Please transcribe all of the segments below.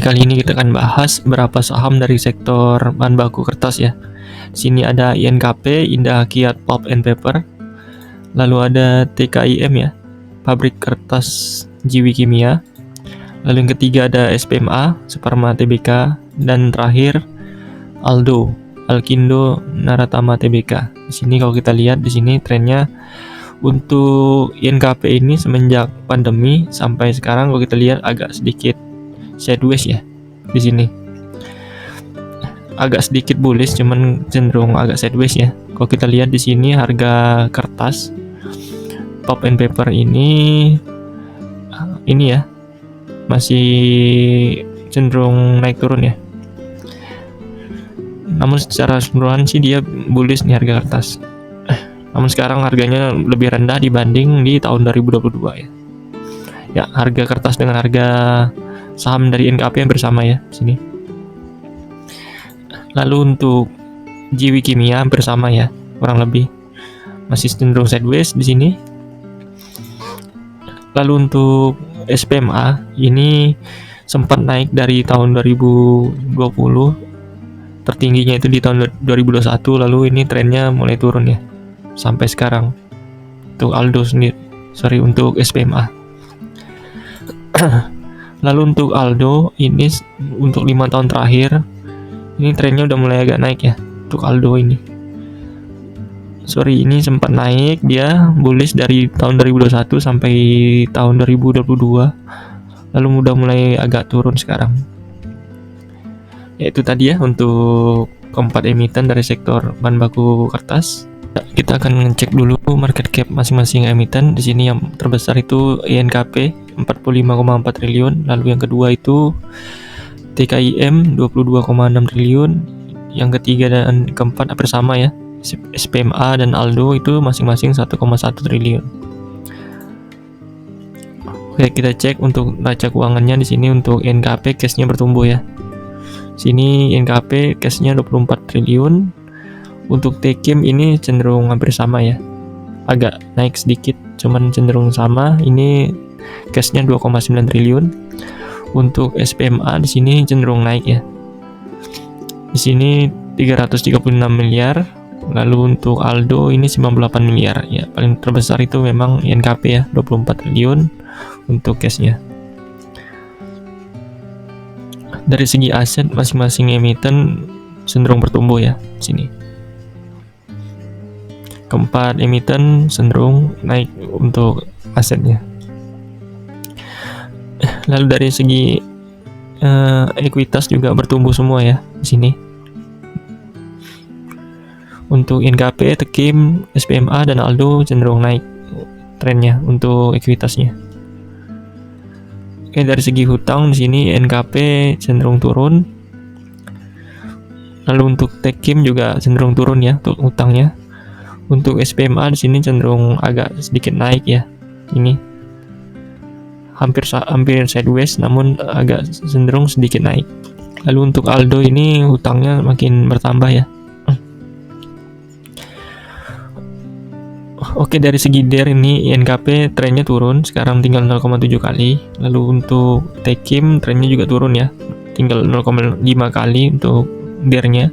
kali ini kita akan bahas berapa saham dari sektor bahan baku kertas ya. Sini ada INKP, Indah Kiat Pulp and Paper. Lalu ada TKIM ya, Pabrik Kertas Jiwi Kimia. Lalu yang ketiga ada SPMA, Suparma Tbk, dan terakhir Aldo, Alkindo Naratama Tbk. Di sini kalau kita lihat di sini trennya untuk INKP ini semenjak pandemi sampai sekarang kalau kita lihat agak sedikit sideways ya. Di sini agak sedikit bullish, cuman cenderung agak sideways ya. Kalau kita lihat di sini harga kertas pulp and paper ini ya masih cenderung naik turun ya. Namun secara keseluruhan sih dia bullish nih harga kertas. Namun sekarang harganya lebih rendah dibanding di tahun 2022 ya. Ya, harga kertas dengan harga saham dari INKP yang bersama ya di sini. Lalu untuk Jiwi Kimia bersama ya, kurang lebih masih cenderung sideways di sini. Lalu untuk SPMA ini sempat naik dari tahun 2020, tertingginya itu di tahun 2021, lalu ini trennya mulai turun ya sampai sekarang. Untuk Aldo sendiri, untuk SPMA. Lalu untuk Aldo ini untuk 5 tahun terakhir ini trennya udah mulai agak naik ya. Untuk Aldo ini ini sempat naik, dia bullish dari tahun 2021 sampai tahun 2022, lalu udah mulai agak turun sekarang. Ya itu tadi ya untuk keempat emiten dari sektor bahan baku kertas. Kita akan ngecek dulu market cap masing-masing emiten. Di sini yang terbesar itu INKP 45,4 triliun, lalu yang kedua itu TKIM 22,6 triliun, yang ketiga dan keempat bersama ya SPMA dan Aldo itu masing-masing 1,1 triliun. Oke, kita cek untuk neraca keuangannya. Di sini untuk INKP cashnya bertumbuh ya. Sini INKP cashnya 24 triliun. Untuk TKIM ini cenderung hampir sama ya, agak naik sedikit, cuman cenderung sama. Ini cashnya 2,9 triliun. Untuk SPMA di sini cenderung naik ya. Di sini 336 miliar. Lalu untuk Aldo ini 98 miliar ya. Paling terbesar itu memang INKP ya, 24 triliun untuk cashnya. Dari segi aset masing-masing emiten cenderung bertumbuh ya di sini. Keempat emiten cenderung naik untuk asetnya. Lalu dari segi ekuitas juga bertumbuh semua ya di sini. Untuk INKP, TKIM, SPMA dan Aldo cenderung naik trennya untuk ekuitasnya. Oke, dari segi hutang di sini INKP cenderung turun. Lalu untuk TKIM juga cenderung turun ya untuk hutangnya. Untuk SPMA di sini cenderung agak sedikit naik ya. Ini hampir sideways, namun agak cenderung sedikit naik. Lalu untuk Aldo ini hutangnya makin bertambah ya. Oke, dari segi DER ini INKP trennya turun, sekarang tinggal 0,7 kali. Lalu untuk TKIM trennya juga turun ya, tinggal 0,5 kali untuk DER-nya.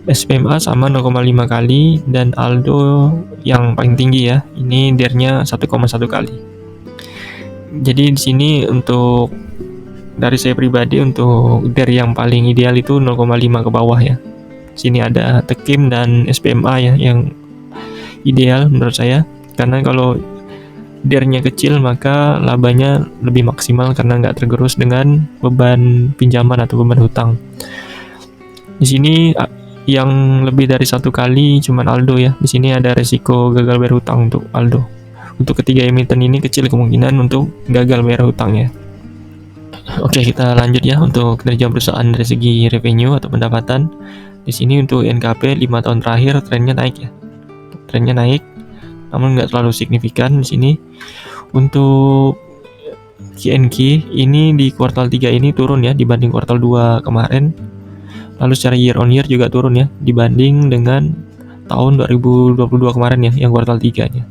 SPMA sama 0,5 kali, dan Aldo yang paling tinggi ya, ini DER-nya 1,1 kali. Jadi di sini untuk dari saya pribadi untuk DER yang paling ideal itu 0,5 ke bawah ya. Sini ada TKIM dan SPMA ya yang ideal menurut saya, karena kalau DER-nya kecil maka labanya lebih maksimal karena nggak tergerus dengan beban pinjaman atau beban hutang. Di sini yang lebih dari 1 kali cuman Aldo ya. Di sini ada resiko gagal bayar hutang untuk Aldo. Untuk ketiga emiten ini kecil kemungkinan untuk gagal bayar hutangnya. Oke, kita lanjut ya untuk kinerja perusahaan dari segi revenue atau pendapatan. Di sini untuk INKP 5 tahun terakhir trennya naik ya. Trennya naik, namun nggak terlalu signifikan di sini. Untuk QNQ ini di kuartal 3 ini turun ya dibanding kuartal 2 kemarin. Lalu secara year on year juga turun ya dibanding dengan tahun 2022 kemarin ya yang kuartal 3-nya.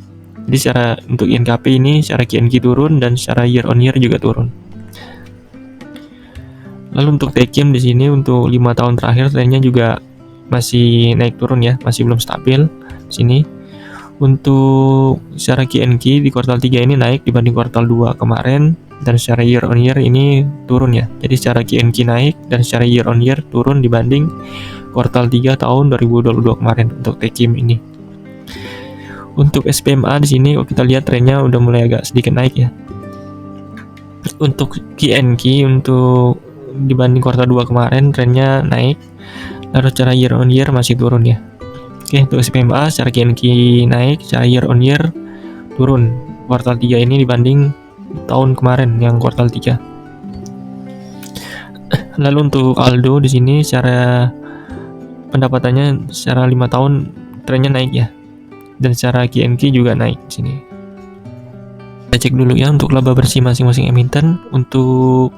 Jadi secara untuk INKP ini secara QNQ turun dan secara year on year juga turun. Lalu untuk Tekim di sini untuk 5 tahun terakhir trennya juga masih naik turun ya, masih belum stabil di sini. Untuk secara Q&Q di kuartal 3 ini naik dibanding kuartal 2 kemarin, dan secara year on year ini turun ya. Jadi secara Q&Q naik dan secara year on year turun dibanding kuartal 3 tahun 2022 kemarin untuk Tekim ini. Untuk SPMA di sini kalau kita lihat trennya udah mulai agak sedikit naik ya. Untuk Q&Q untuk dibanding kuartal 2 kemarin trennya naik, lalu secara year on year masih turun ya. Oke, untuk SPMA secara Q&Q naik, secara year on year turun kuartal 3 ini dibanding tahun kemarin yang kuartal 3. Lalu untuk Aldo di sini secara pendapatannya secara 5 tahun trennya naik ya. Dan secara Q&Q juga naik di sini. Kita cek dulu ya untuk laba bersih masing-masing emiten. Untuk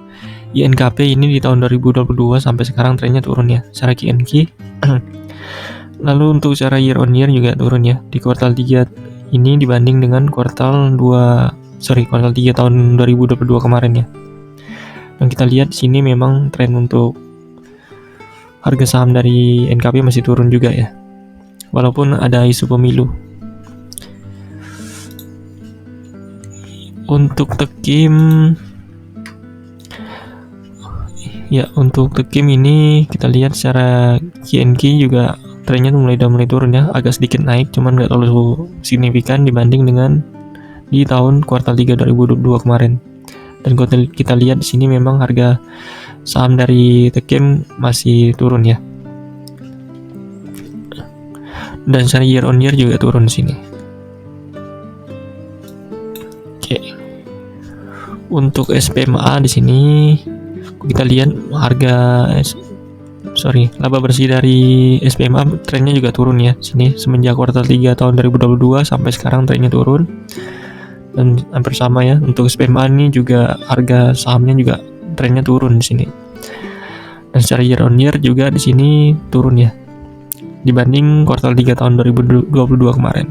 INKP ini di tahun 2022 sampai sekarang trennya turun ya secara Q&Q. Lalu untuk secara year on year juga turun ya di kuartal 3 ini dibanding dengan kuartal 3 tahun 2022 kemarin ya. Dan kita lihat di sini memang tren untuk harga saham dari NKP masih turun juga ya, walaupun ada isu pemilu. Untuk Tekim ya, untuk Tekim ini kita lihat secara Q&Q juga trennya mulai turun ya, agak sedikit naik cuman nggak terlalu signifikan dibanding dengan di tahun kuartal 3 2022 kemarin. Dan kalau kita lihat di sini memang harga saham dari Tekim masih turun ya. Dan secara year on year juga turun di sini. Oke. Untuk SPMA di sini kita lihat laba bersih dari SPMA trennya juga turun ya sini semenjak kuartal 3 tahun 2022 sampai sekarang trennya turun. Dan hampir sama ya untuk SPMA ini juga harga sahamnya juga trennya turun di sini. Dan secara year on year juga di sini turun ya dibanding kuartal 3 tahun 2022 kemarin.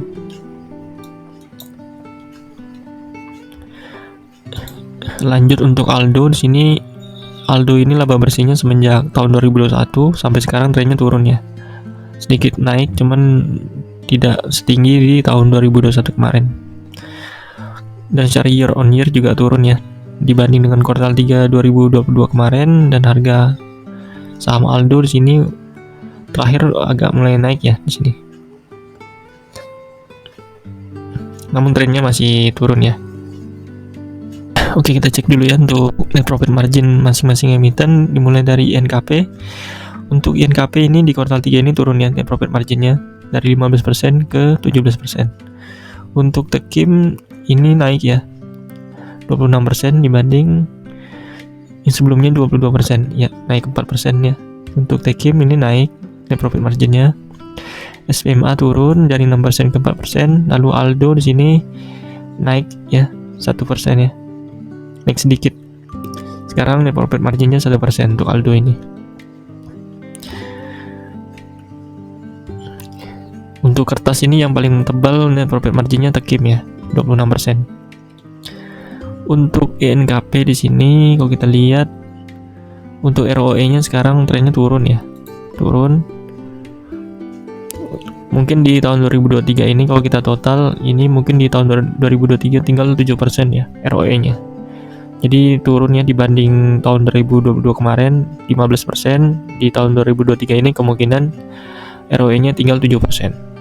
Lanjut untuk Aldo di sini. Aldo ini laba bersihnya semenjak tahun 2021 sampai sekarang trennya turun ya. Sedikit naik cuman tidak setinggi di tahun 2021 kemarin. Dan secara year on year juga turun ya dibanding dengan kuartal 3 2022 kemarin. Dan harga saham Aldo di sini terakhir agak mulai naik ya di sini. Namun trennya masih turun ya. Oke, kita cek dulu ya untuk net profit margin masing-masing emiten dimulai dari INKP. Untuk INKP ini di kuartal 3 ini turun ya net profit marginnya dari 15% ke 17%. Untuk Tekim ini naik ya 26% dibanding yang sebelumnya 22% ya, naik 4% ya. Untuk Tekim ini naik net profit marginnya. SPMA turun dari 6% ke 4%. Lalu Aldo di sini naik ya 1% ya, naik sedikit. Sekarang net profit marginnya 1% untuk Aldo ini. Untuk kertas ini yang paling tebal net profit marginnya Tekim ya 26%. Untuk INKP di sini kalau kita lihat untuk ROE-nya sekarang trennya turun ya. Turun. Mungkin di tahun 2023 ini kalau kita total ini mungkin di tahun 2023 tinggal 7% ya ROE-nya. Jadi turunnya dibanding tahun 2022 kemarin 15%, di tahun 2023 ini kemungkinan ROE-nya tinggal 7%.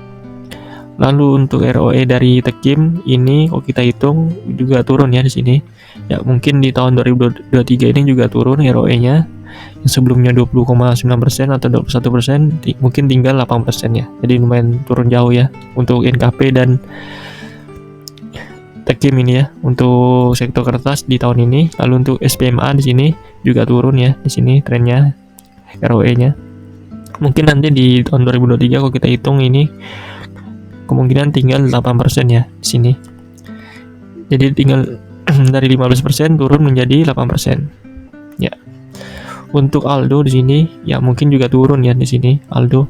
Lalu untuk ROE dari Tekim ini kalau kita hitung juga turun ya di sini. Ya mungkin di tahun 2023 ini juga turun ROE-nya. Yang sebelumnya 20,9% atau 21%, mungkin tinggal 8% ya. Jadi lumayan turun jauh ya untuk INKP dan Tekim ini ya untuk sektor kertas di tahun ini. Lalu untuk SPMA di sini juga turun ya di sini trennya ROE-nya. Mungkin nanti di tahun 2023 kalau kita hitung ini kemungkinan tinggal 8% ya di sini. Jadi tinggal dari 15% turun menjadi 8%. Ya. Untuk Aldo di sini ya mungkin juga turun ya di sini. Aldo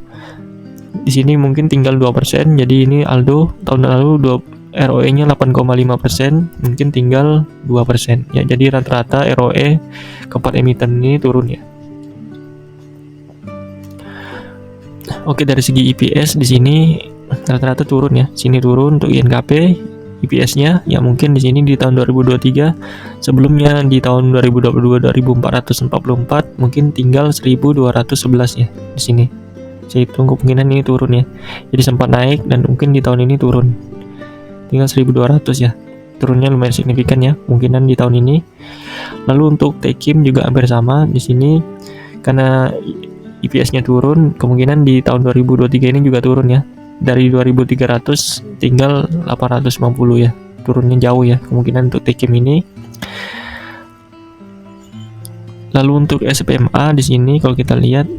di sini mungkin tinggal 2%. Jadi ini Aldo tahun lalu ROE-nya 8,5%, mungkin tinggal 2%. Ya, jadi rata-rata ROE keempat emiten ini turun ya. Oke, dari segi EPS di sini rata-rata turun ya. Sini turun untuk INKP EPS-nya ya, mungkin di sini di tahun 2023, sebelumnya di tahun 2022 2444, mungkin tinggal 1211 ya di sini. Saya hitung kemungkinan ini turun ya. Jadi sempat naik dan mungkin di tahun ini turun. Tinggal 1200 ya. Turunnya lumayan signifikan ya kemungkinan di tahun ini. Lalu untuk Tekim juga hampir sama di sini, karena EPS-nya turun, kemungkinan di tahun 2023 ini juga turun ya. Dari 2300 tinggal 850 ya. Turunnya jauh ya kemungkinan untuk Tekim ini. Lalu untuk SPMA di sini kalau kita lihat,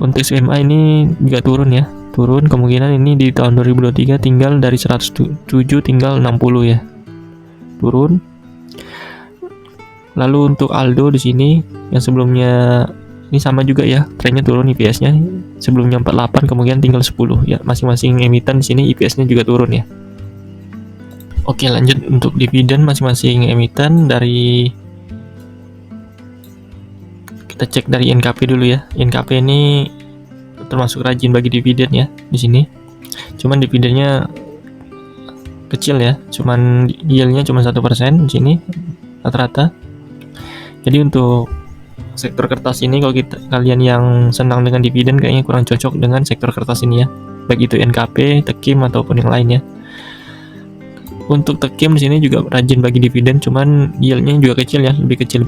untuk SPMA ini juga turun ya. Turun kemungkinan ini di tahun 2023 tinggal dari 107 tinggal 60 ya. Turun. Lalu untuk Aldo di sini yang sebelumnya ini sama juga ya, trennya turun EPS-nya. Sebelumnya 48 kemungkinan tinggal 10 ya. Masing-masing emiten di sini EPS-nya juga turun ya. Oke, lanjut untuk dividen masing-masing emiten. Dari kita cek dari INKP dulu ya. INKP ini termasuk rajin bagi dividen ya di sini. Cuman dividennya kecil ya, cuman yield-nya cuma 1% di sini rata-rata. Jadi untuk sektor kertas ini, kalau kalian yang senang dengan dividen kayaknya kurang cocok dengan sektor kertas ini ya, baik itu NKP, Tekim ataupun yang lainnya. Untuk Tekim di sini juga rajin bagi dividen, cuman yield-nya juga kecil ya, lebih kecil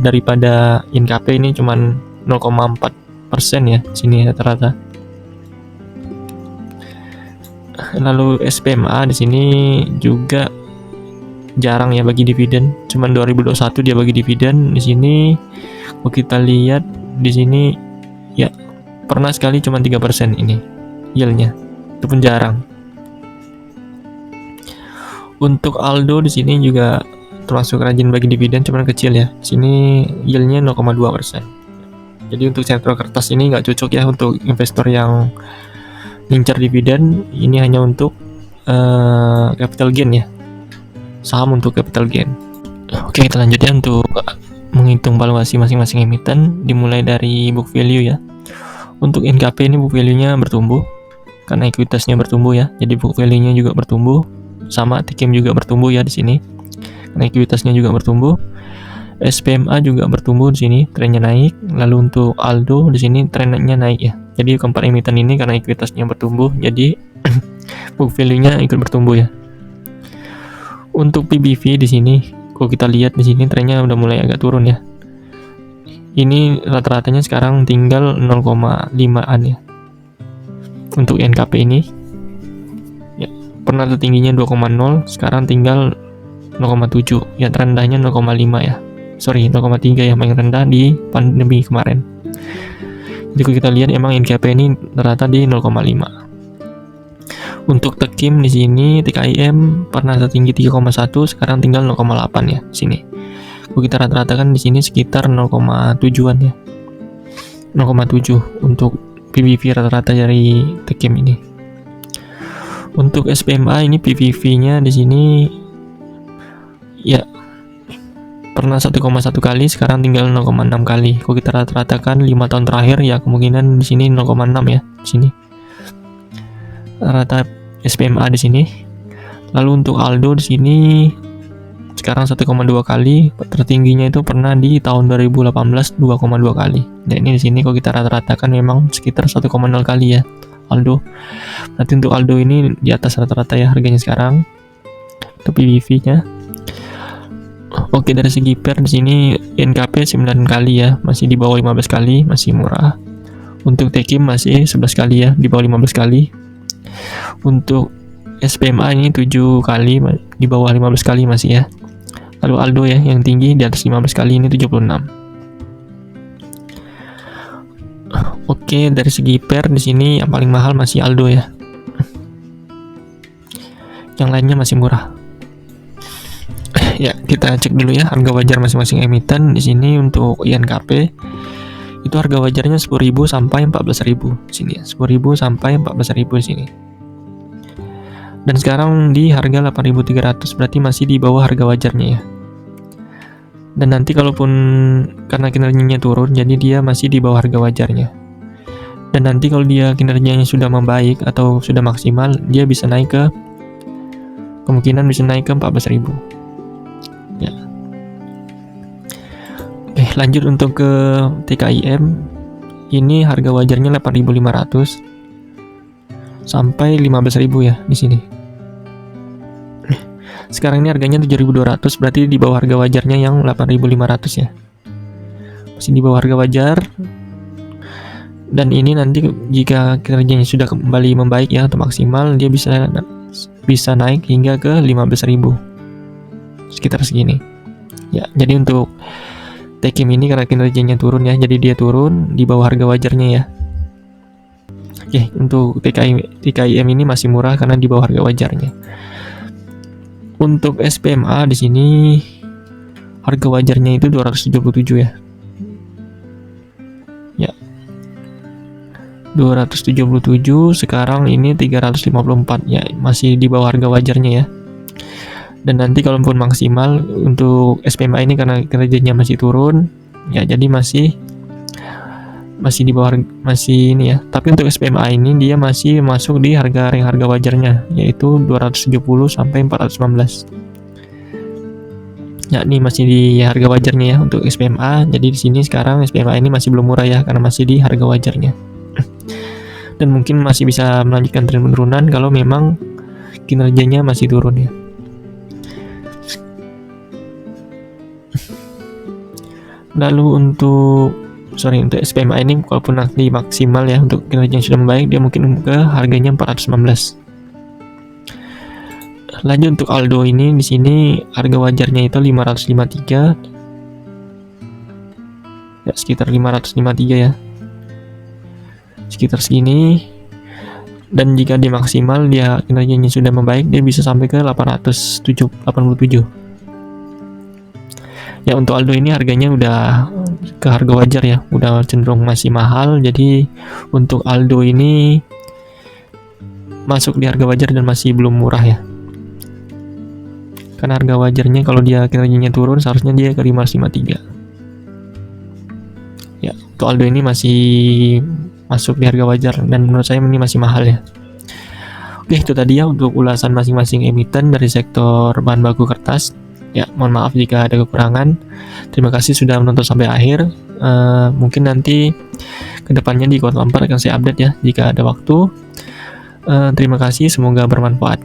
daripada NKP ini, cuman 0,4% ya di sini rata-rata. Lalu SPMA di sini juga jarang ya bagi dividen, cuman 2021 dia bagi dividen. Di sini kalau kita lihat di sini ya pernah sekali cuman 3% ini yieldnya, itu pun jarang. Untuk Aldo di sini juga termasuk rajin bagi dividen, cuman kecil ya. Di sini yieldnya 0,2%. Jadi untuk sektor kertas ini nggak cocok ya untuk investor yang ngincar dividen. Ini hanya untuk capital gain ya, saham untuk capital gain. Oke, kita lanjut ya untuk menghitung valuasi masing-masing emiten, dimulai dari book value ya. Untuk NKP ini book value-nya bertumbuh karena ekuitasnya bertumbuh ya, jadi book value-nya juga bertumbuh. Sama Tekim juga bertumbuh ya di sini karena ekuitasnya juga bertumbuh. SPMA juga bertumbuh di sini, trennya naik. Lalu untuk Aldo di sini trennya naik ya. Jadi keempat emiten ini karena ekuitasnya bertumbuh, jadi book value-nya ikut bertumbuh ya. Untuk PBV di sini, kalau kita lihat di sini trennya udah mulai agak turun ya. Ini rata-ratanya sekarang tinggal 0,5an ya. Untuk NKP ini ya, pernah tertingginya 2,0, sekarang tinggal 0,7 ya, terendahnya 0,5 ya. 0,3 ya, paling rendah di pandemi kemarin. Jadi kalau kita lihat emang NKP ini rata di 0,5. Untuk Tekim di sini TKIM pernah tertinggi 3,1, sekarang tinggal 0,8 ya di sini. Kalau kita rata-rata kan di sini sekitar 0,7an ya. 0,7 untuk PBV rata-rata dari Tekim ini. Untuk SPMA ini PBV-nya di sini ya pernah 1,1 kali, sekarang tinggal 0,6 kali. Kalau kita rata-ratakan 5 tahun terakhir ya kemungkinan di sini 0,6 ya di sini. Rata SPMA di sini. Lalu untuk Aldo di sini sekarang 1,2 kali, tertingginya itu pernah di tahun 2018 2,2 kali. Dan ini di sini kalau kita rata-ratakan memang sekitar 1,0 kali ya Aldo. Nanti untuk Aldo ini di atas rata-rata ya harganya sekarang. Itu PBV-nya. Oke, dari segi PER di sini NKP 9 kali ya, masih di bawah 15 kali, masih murah. Untuk Tekim masih 11 kali ya, di bawah 15 kali. Untuk SPMA ini 7 kali, di bawah 15 kali masih ya. Lalu Aldo ya yang tinggi di atas 15 kali, ini 76. Oke, dari segi PER di sini yang paling mahal masih Aldo ya. Yang lainnya masih murah. Ya, kita cek dulu ya harga wajar masing-masing emiten. Di sini untuk INKP Itu harga wajarnya 10.000 sampai 14.000 sini ya. 10.000 sampai 14.000 di sini. Dan sekarang di harga 8.300, berarti masih di bawah harga wajarnya ya. Dan nanti kalaupun karena kinerjanya turun, jadi dia masih di bawah harga wajarnya. Dan nanti kalau dia kinerjanya sudah membaik atau sudah maksimal, dia bisa naik ke, kemungkinan bisa naik ke 14.000 ya. Oke, lanjut untuk ke TKIM. Ini harga wajarnya 8.500 sampai 15.000 ya di sini. Sekarang ini harganya 7.200, berarti di bawah harga wajarnya yang 8.500 ya. Masih di bawah harga wajar. Dan ini nanti jika kinerjanya sudah kembali membaik ya atau maksimal, dia bisa naik hingga ke 15.000. Sekitar segini. Ya, jadi untuk TKIM ini karena kinerjanya turun ya, jadi dia turun di bawah harga wajarnya ya. Oke, untuk TKIM ini masih murah karena di bawah harga wajarnya. Untuk SPMA di sini harga wajarnya itu 277 ya. Ya. 277, sekarang ini 354 ya, masih di bawah harga wajarnya ya. Dan nanti kalaupun maksimal untuk SPMA ini karena kinerjanya masih turun ya, jadi masih di bawah, masih ini ya. Tapi untuk SPMA ini dia masih masuk di harga wajarnya, yaitu 270 sampai 415. Ya, ini masih di harga wajarnya ya untuk SPMA. Jadi di sini sekarang SPMA ini masih belum murah ya karena masih di harga wajarnya. Dan mungkin masih bisa melanjutkan tren penurunan kalau memang kinerjanya masih turun ya. Lalu untuk SPMA ini walaupun nanti maksimal ya untuk kinerja yang sudah membaik, dia mungkin ke harganya 415. Lanjut untuk Aldo ini, di sini harga wajarnya itu 553 ya, sekitar 553 ya, sekitar segini. Dan jika dia maksimal, dia kinerjanya sudah membaik, dia bisa sampai ke 887 ya. Untuk Aldo ini harganya udah ke harga wajar ya, udah cenderung masih mahal. Jadi untuk Aldo ini masuk di harga wajar dan masih belum murah ya, karena harga wajarnya kalau dia kinerjanya turun seharusnya dia ke 553 ya. Untuk Aldo ini masih masuk di harga wajar dan menurut saya ini masih mahal ya. Oke, itu tadi ya untuk ulasan masing-masing emiten dari sektor bahan baku kertas ya. Mohon maaf jika ada kekurangan. Terima kasih sudah menonton sampai akhir. Mungkin nanti kedepannya di Kuartal 4 akan saya update ya jika ada waktu. Terima kasih, semoga bermanfaat.